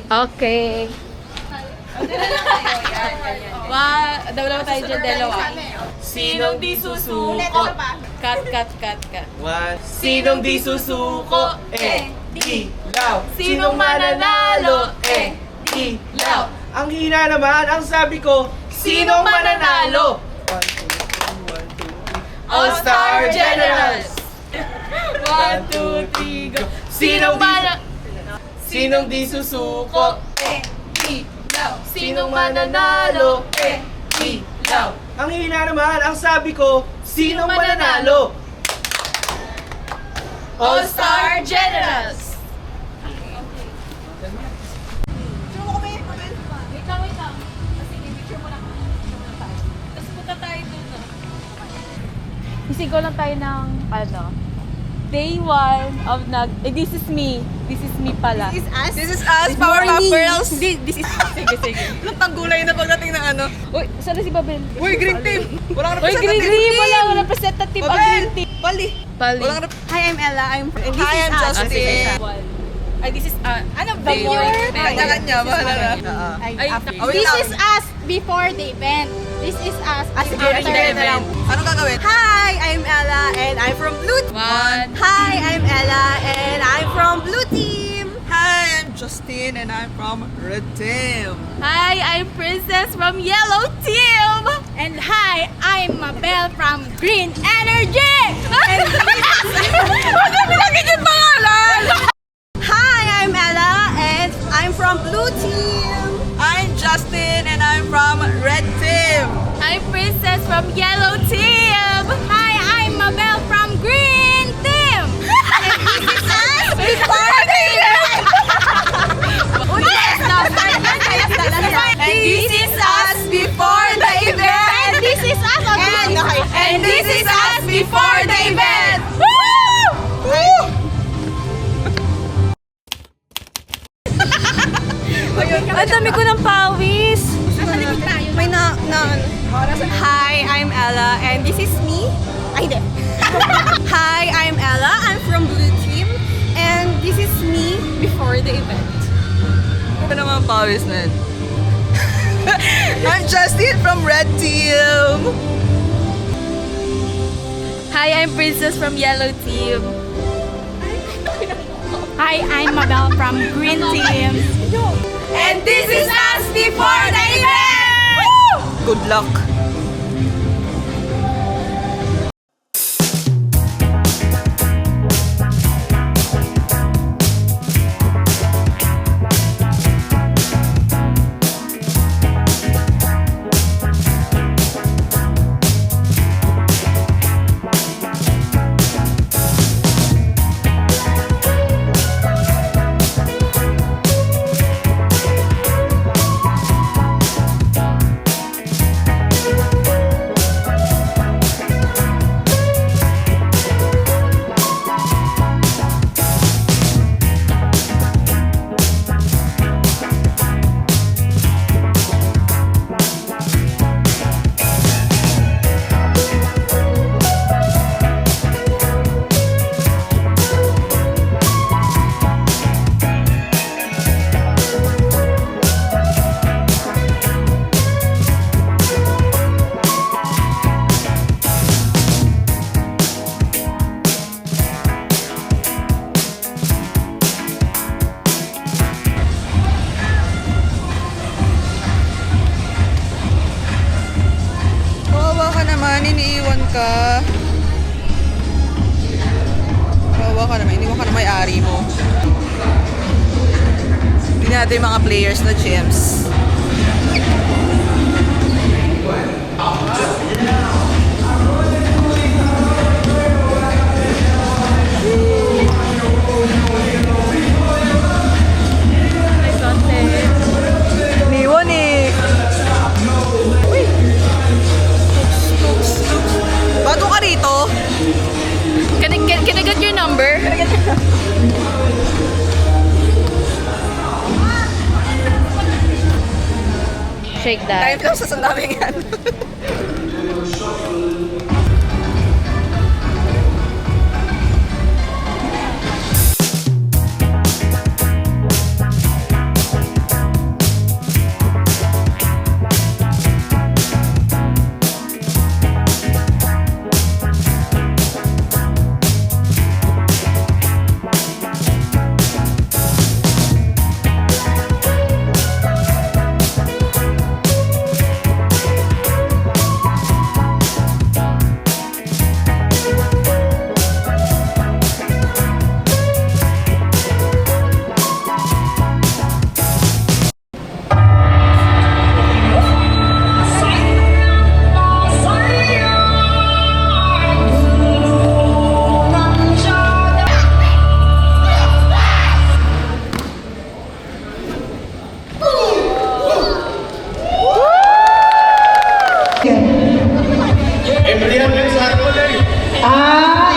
Okay. Dalawa tayo dyan, dalawa. Sinong di susuko? Cut. Sinong di susuko? Ilaw. Sinong mananalo? Ilaw. Ang hina naman, ang sabi ko, sinong mananalo? 1, 2, 3. All-Star Generals! 1, 2, 3, go! Sinong di susuko? Ilaw. Sinong mananalo? Ilaw. Ang hina naman, ang sabi ko, sinong mananalo? All-Star Generals! Wait lang. Sige, picture mo lang. Tapos punta tayo dun, no? Isigo lang tayo ng, Day 1 of this is me. This is me pala. This is us, Powerpuff Girls. This is... Sige. Tanggulay na pagdating ng ano. Uy, sana si Babel? Uy, green team. Walang Uy, representative green! team. Wala representative ang Babel. green team. Bali. Walang Hi, I'm Ella. And this is us. Justin. Ay, this is... ano ba Day yun? one. Kanya-kanya. Bahala na. Ay, This is us before the event. This is us after during the the event. event. Anong gagawin? Hi, I'm Ella and I'm from Blue Team. 1. Hi, I'm Ella and I'm from Blue Team. Hi, I'm Justin and I'm from Red Team. Hi, I'm Princess from Yellow Team. And hi, I'm Mabel from Green Energy. And hi, I'm Ella and I'm from Blue Team. I'm Justin and I'm from Red Team. I'm Princess from Yellow Team. Hi, I'm Mabel from Green Team. And this is us before the event. And this is us before the event. And this is us again. And this is us before the event. Ang dami ko ng pawis. May Hi, I'm Ella and this is me. Ay, hindi. Hi, I'm Ella. I'm from Blue Team and this is me before the event. Ano naman pawis na yun? I'm Justin from Red Team. Hi, I'm Princess from Yellow Team. Hi, I'm Mabel from Green Team. And this is us before the event! Good luck. Iniiwan ka. Kawawa ka naman. Iniwan ka na may-ari mo. Hindi natin yung mga players na gems. Iniwan eh. Bago ka rito? Can I get your number? Shake that. Time lang sa sandaming yan.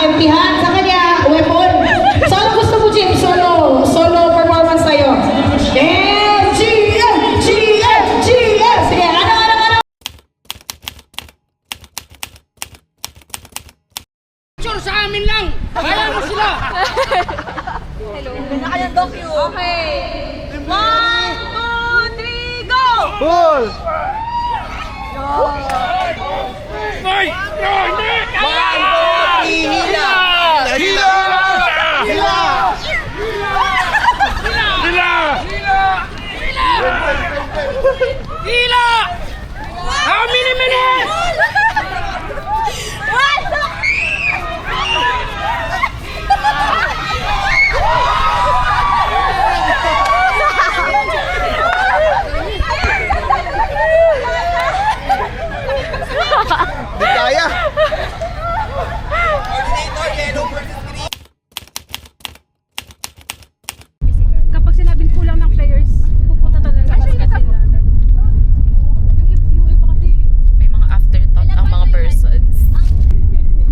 empihan sa kanya, weapon. So, ano gusto mo, Jim? Solo performance tayo. Damn! GM! GM! GM! Sige, ano? Sure, sa amin lang! Kaya mo sila! Okay. 1, 2, 3, go! Ball! Hoy! Hindi! Hila! Hila! Hila! Hila! How many minutes? Di kaya! Kapag sinabing kulang ng players, pupunta talaga sa sila. Yung iba kasi May mga afterthought ang mga persons.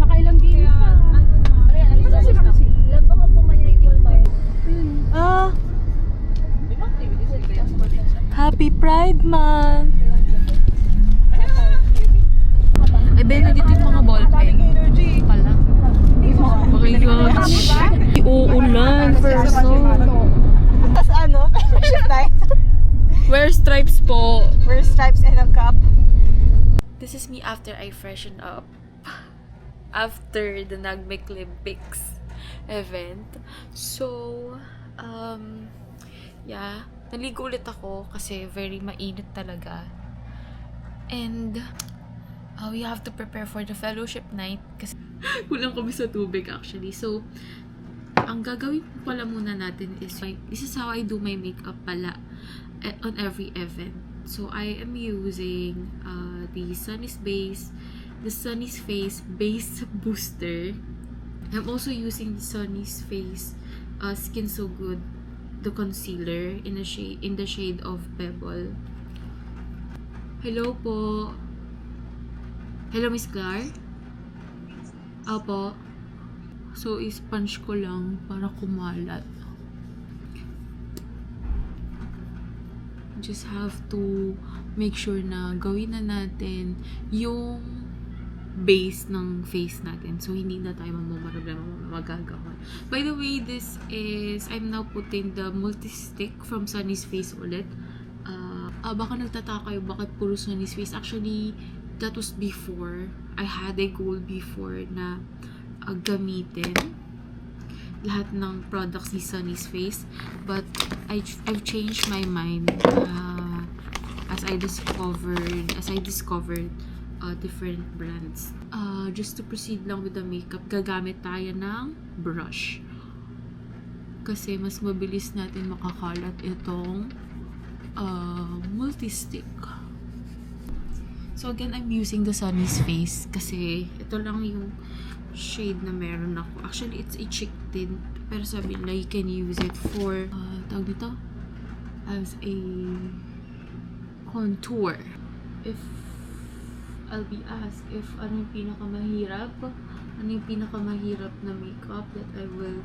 nakailang game pa. Happy Pride Month! Ay, Ben, nandito yung mga ballpen. Pala. Oh my gosh. Uulan, person. Tapos ano? Wear stripes po. Wear stripes and a cup. This is me after I freshen up. After the Nagmek Olympics event. So, yeah. Naligo ulit ako kasi very mainit talaga. And, we have to prepare for the fellowship night kasi kulang kami sa tubig actually. So, ang gagawin pala muna natin is, this is how I do my makeup pala on every event. So, I am using the Sunny's Face Base Booster. I'm also using the Sunny's Face Skin So Good, the concealer in the shade of Pebble. Hello po. Hello, Miss Clar? Apo. So, isponge ko lang para kumalat. Just have to make sure na gawin na natin yung base ng face natin. So, hindi na tayo magagawa. By the way, I'm now putting the multi-stick from Sunny's Face ulit. Baka nagtataka kayo bakit puro Sunny's Face. Actually, that was before. I had a goal before na gamitin lahat ng products ni Sunny's Face. But, I've changed my mind as I discovered different brands. Just to proceed lang with the makeup, gagamit tayo ng brush. Kasi mas mabilis natin makakalat itong multi-stick. So again, I'm using the Sunny's Face kasi ito lang yung shade na meron ako. Actually, it's a chick tint. Pero sabi nila, you can use it for, tawag dito, as a contour. If I'll be asked if ano yung pinakamahirap na makeup that I will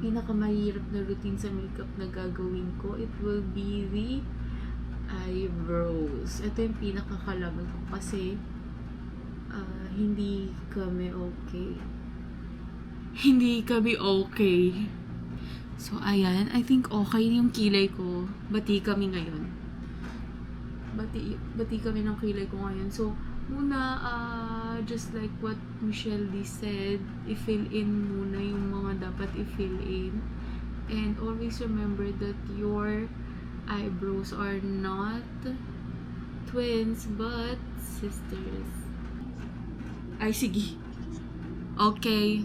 pinakamahirap na routine sa makeup na gagawin ko, it will be the eyebrows. Ito yung pinakakalaban ko kasi hindi kami okay. So ayan, I think okay yung kilay ko. Bati kami ngayon. Bati kami ng kilay ko ngayon. So, muna, just like what Michelle D said, i-fill in muna yung mga dapat i-fill in. And always remember that your eyebrows are not twins, but sisters. Ay, sige. Okay.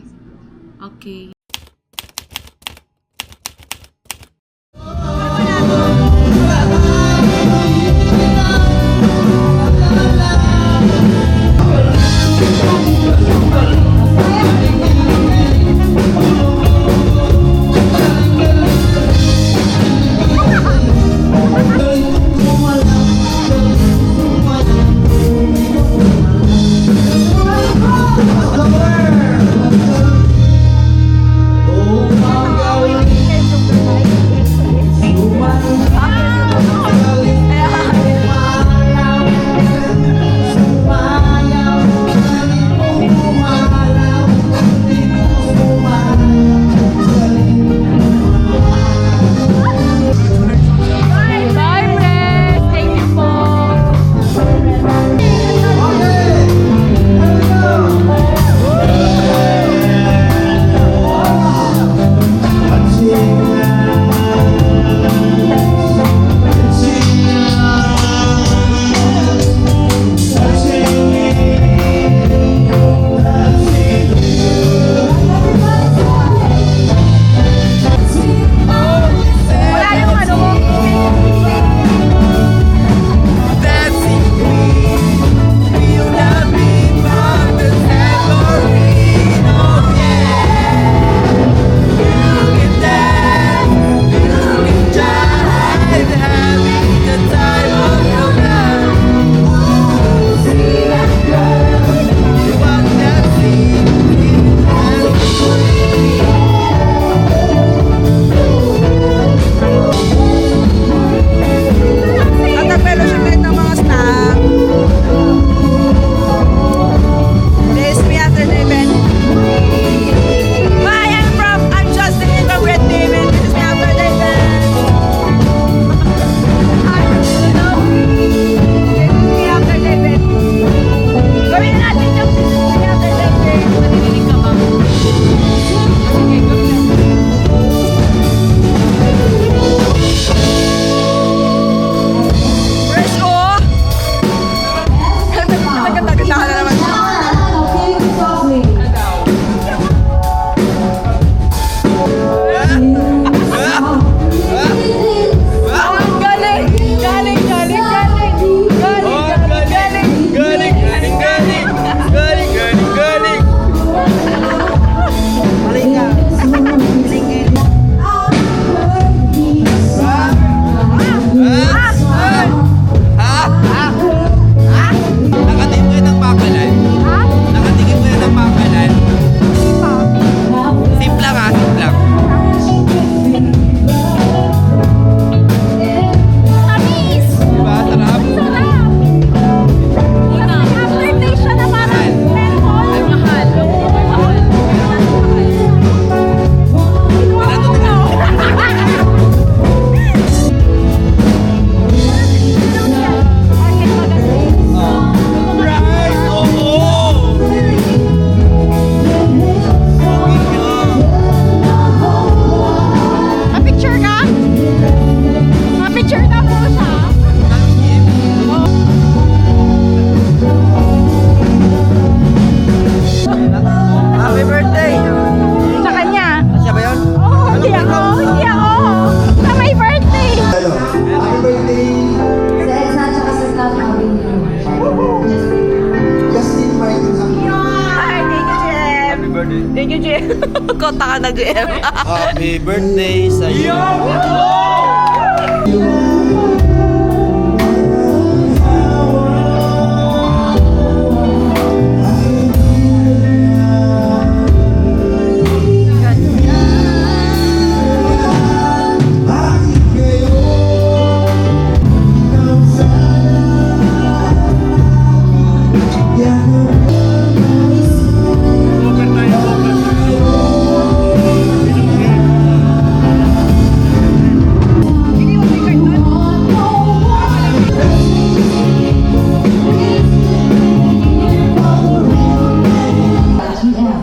Magkota ka na, GM. Happy birthday sa'yo.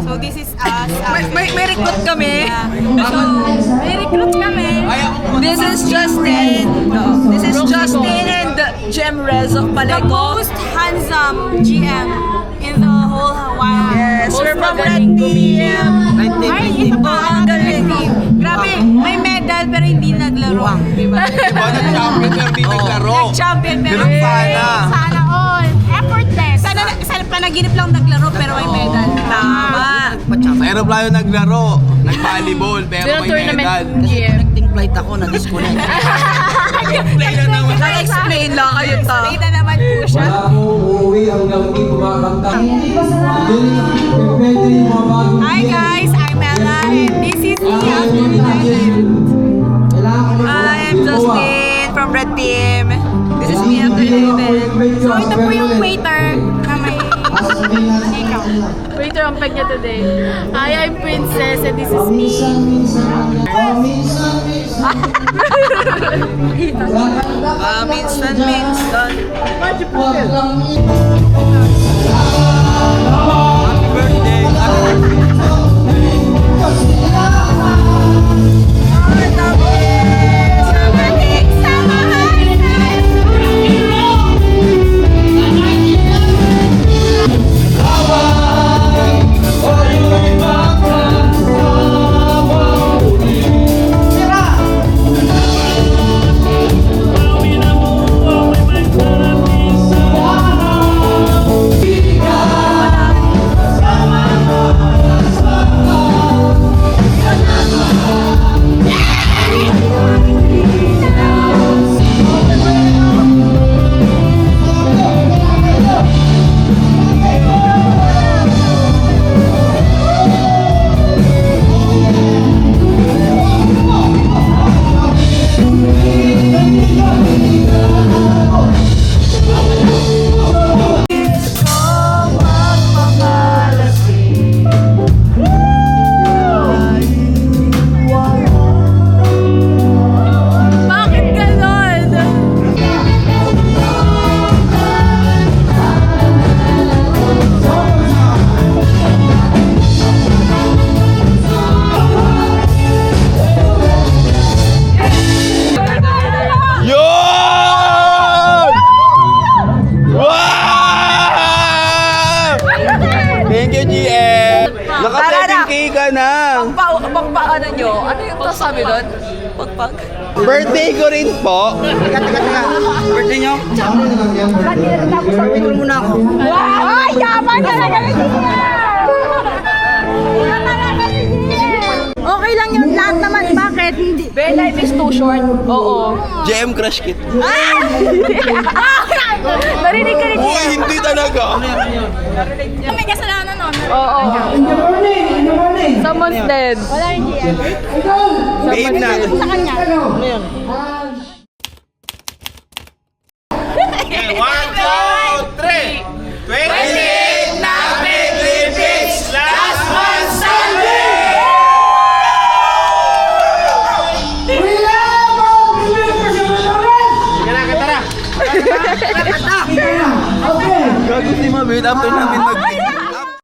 So this is us. May recruit kami. So, may recruit kami. This is Justin. This is Justin and Jem Rez of Paleco. The most handsome GM in the whole Hawaii. Yes, we're from Red Team. Ay, ito pa ang galing. Grabe, may medal pero hindi naglaro. Diba? Diba, nag-champion pero di naglaro. Nag-champion pero Ganun sana. Sana all. Effortless. Sana panaginip lang naglaro pero may medal. Tama. Sa aeroplano naglaro. Nag-volleyball pero Pero may tournament medal. GM. Connecting flight ako, na-disconnect. Nag-explain lang kayo to. Explain na naman po siya. Wala po uuwi hanggang di kumakanta. Perfecto yung mga bagong Hi guys, I'm Ella and this is me after the event. I'm Justin from Red Team. This is me after the event. So ito po yung waiter na may ikaw. Waiter ang peg niya today. Hi, I'm Princess and this is me. Minsan. Happy birthday. Bakit ganon? Yun! Wow! Thank you, GM. Naka-7K ka na. Pagpaano nyo? Ano yung sabi doon? Pagpag? Birthday ko rin po. Teka. Birthday nyo? Picture muna ako. Wow! Ay, yaman talaga ni Okay lang yun lahat naman. Bakit? Hindi. Bare life is too short. Oo. GM crush kit. Narinig ka rin. Uy, hindi talaga. May kasalanan nun. Oo. Someone's dead. Wala yung GM. Babe na. Sa kanya. Okay, 1, 2, 3. 28 na Philippines! Last one Sunday! Gago si Mabit after namin mag